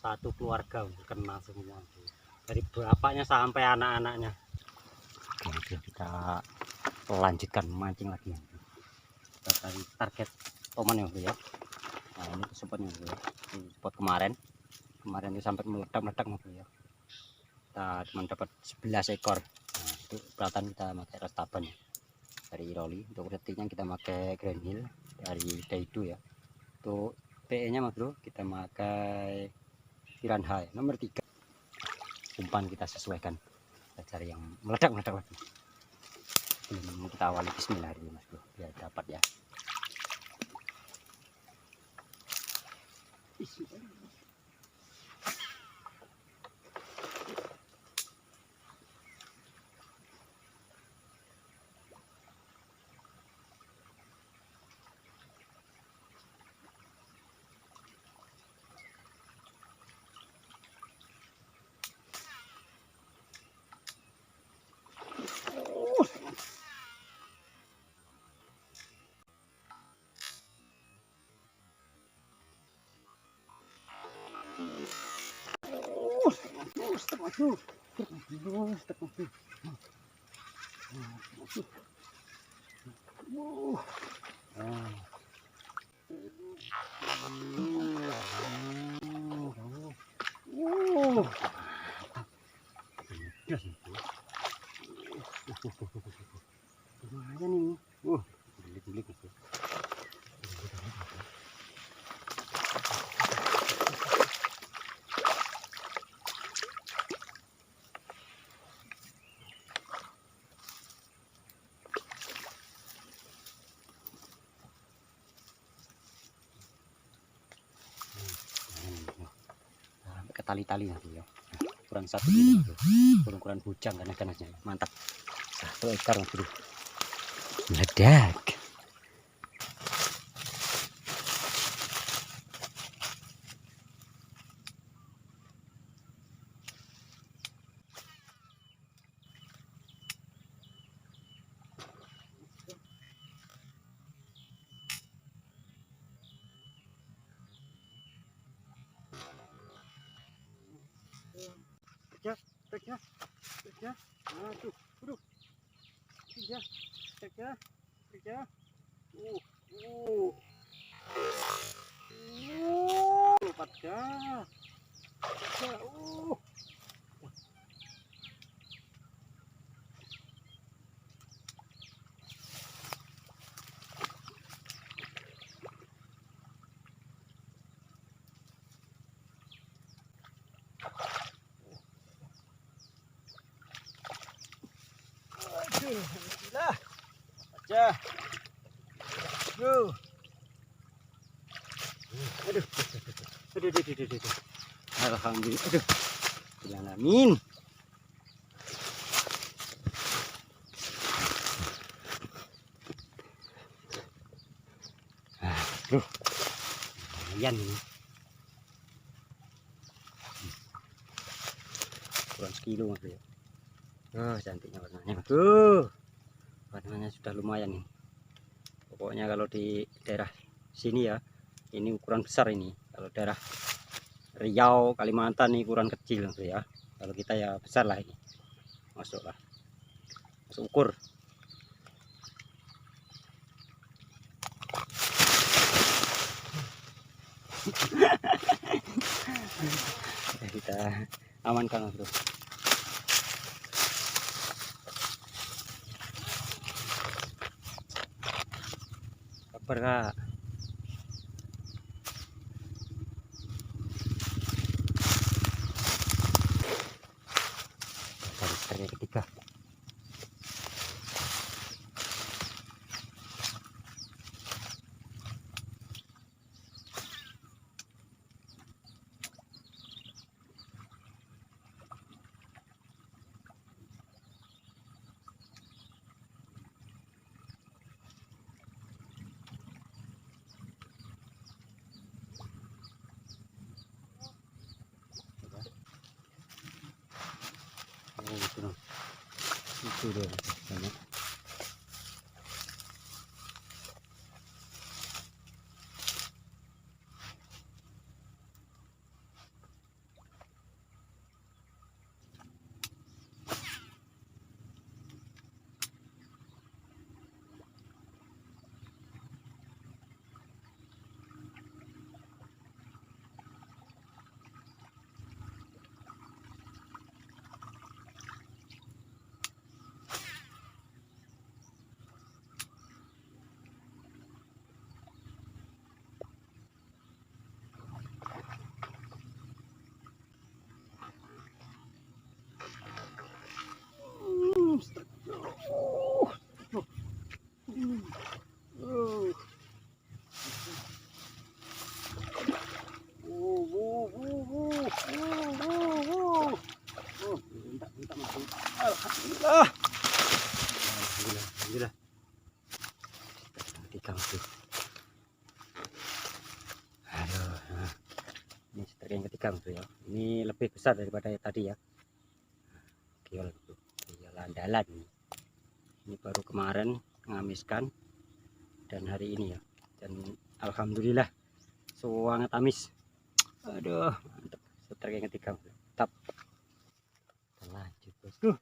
Satu keluarga kena semua dari bapaknya sampai anak-anaknya. Oke, kita lanjutkan mancing lagi. Kita cari target toman ya bro ya. Nah ini spotnya bro ya. Ini spot kemarin itu sampai meledak-meledak bro ya. Kita cuma dapat 11 ekor. Nah itu peralatan kita pakai restaban ya. Dari Rolly. Untuk retiknya kita pakai Grand Hill dari Daido ya. Untuk PE nya mas bro kita pakai Piranha nomor 3. Umpan kita sesuaikan, kita cari yang meledak-meledak lagi. Ini kita awali bismillah dulu mas bro biar dapat ya. Lumayan ini. Bilik-bilik itu. Ke tali-tali nanti ya. Kurang 1 kilo. Ukuran bujang kan ikannya. Mantap. 1 ekor bro. Meledak. Kerja. Aduh, aduh. Kerja. Pada. Alhamdulillah. Aja. Aduh. Alhamdulillah. Aduh. Alamin. Aduh. Lumayan ini. Kurang sekilo mas ya. Oh, cantiknya warnanya. Warnanya sudah lumayan nih. Pokoknya kalau di daerah sini ya, ini ukuran besar ini. Kalau daerah Riau, Kalimantan ini ukuran kecil ya. Kalau kita ya besar lah ini. Masuk ukur. Kita amankan bro. Kabar kak. Dari ketiga. satu deh banyak. Alhamdulillah. Alhamdulillah. Tikam tuh. Aduh. Nah. Ini setrika yang ketikam tuh ya. Ini lebih besar daripada yang tadi ya. Kiol tuh. Kiol andalan. Ini baru kemarin ngamiskan dan hari ini ya. Dan alhamdulillah sangat amis. Aduh, mantap. Setrika yang ketikam. Tetap. Lanjut, Bos. Tuh.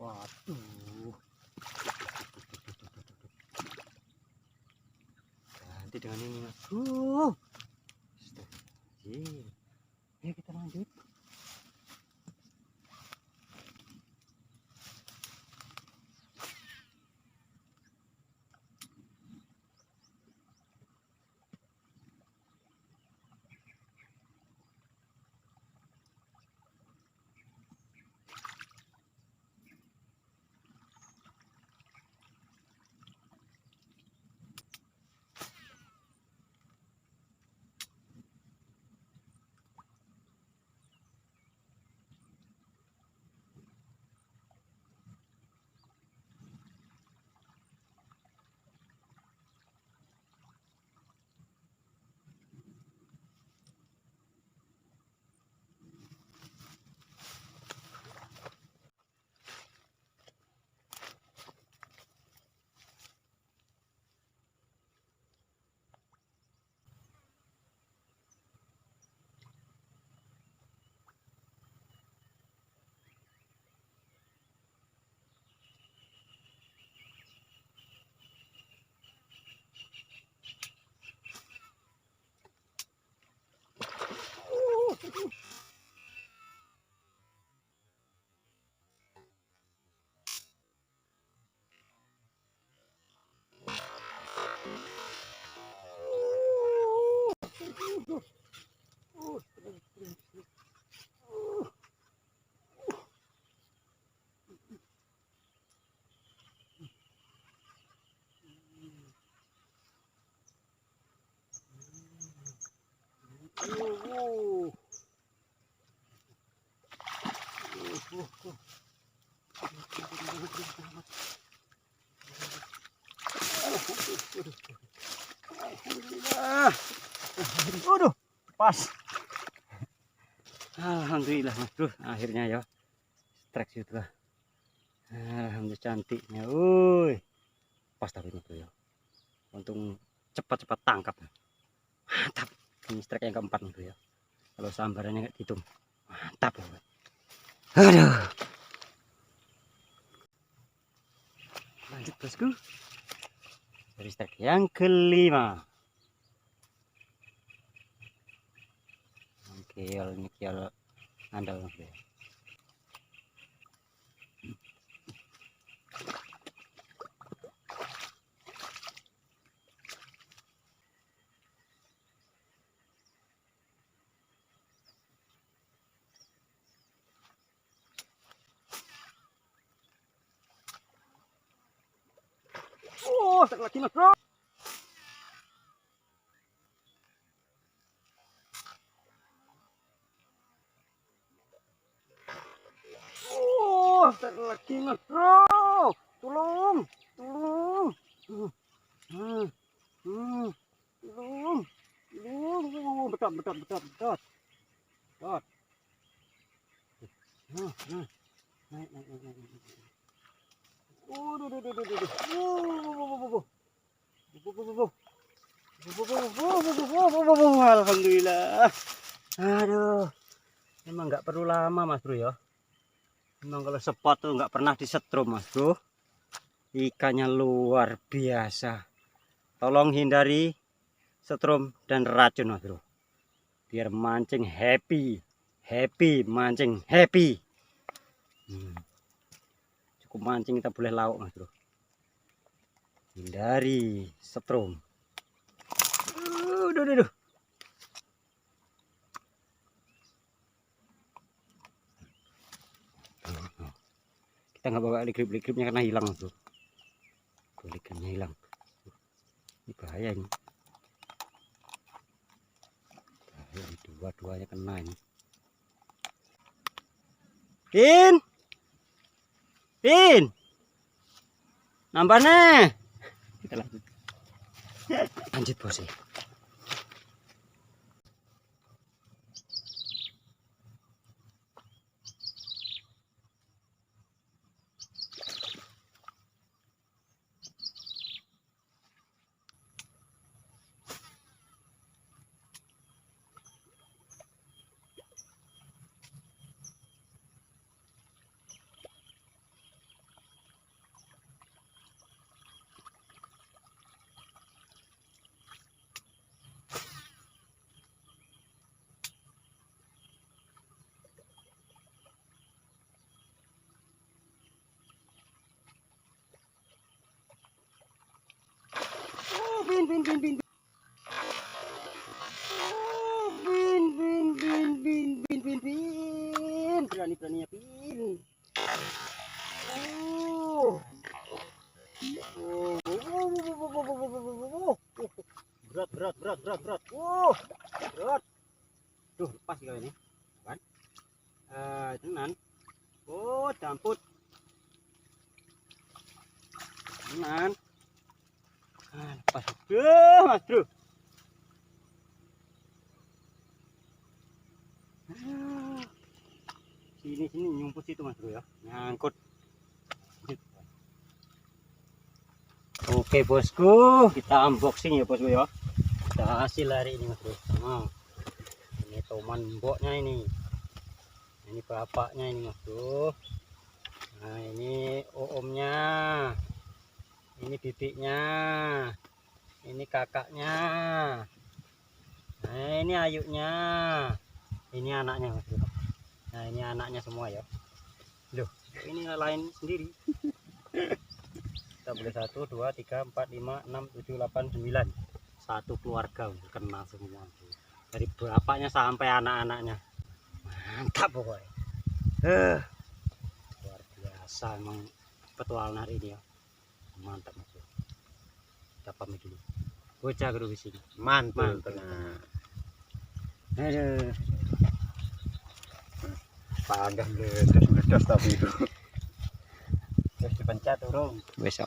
Waduh. Ganti dengan ini. Astagfirullahaladzim. Ayo kita lanjut. Alhamdulillah. Waduh, pas. Alhamdulillah, Bro. Akhirnya ya. Strike juga. Alhamdulillah cantiknya. Pas tapi itu ya. Untung cepat-cepat tangkap. Mantap. Ini strike yang keempat bro ya. Kalau sambarannya nggak dihitung, mantap. Aduh. Lanjut bosku. Dari strike yang kelima. Kial ini kial andal bro. Oh, satu lagi mas bro. Oh, satu lagi mas bro. Tolong, tolong. Tolong, tolong. Betot, betot, betot, betot. Betot. Naik, naik, naik, naik. Alhamdulillah. Aduh, memang nggak perlu lama mas bro ya. Memang kalau spot tuh nggak pernah disetrum mas bro. Ikannya luar biasa. Tolong hindari setrum dan racun mas bro. Biar mancing happy, mancing happy. Cukup mancing kita boleh lauk mas bro. Hindari setrum. Duh. Kita nggak bawa ligrip-ligripnya karena hilang mas bro. Ligripnya hilang. Ini bahaya ini. Bahaya, dua-duanya kena ini. Pin, nambah nih. Kita lanjut bos ya. Bin. Berani-beraninya Pin. Berat. Berat. Tuh, lepas kali ini. Kan? Tenan. Oh, damput. Tenan. Lepas. Mas bro. Sini nyumput situ mas bro ya, nyangkut. Oke bosku, kita unboxing ya bosku ya. Kita hasil hari ini mas bro. Ini toman mboknya ini bapaknya ini mas bro. Nah ini omnya, ini bibiknya, ini kakaknya, nah ini ayunya, ini anaknya mas bro. Nah ini anaknya semua ya. Loh, ini lain sendiri. Kita boleh 1, 2, 3, 4, 5, 6, 7, 8, 9. Satu keluarga kena semua. Dari bapaknya sampai anak-anaknya. Mantap pokoknya. Luar biasa emang petualangan hari ini ya. Mantap mas. Kita pamit dulu. Bocah guru di sini. Mantap. Aduh. Pagang meledas tapi itu. Terus dipencet urung besok.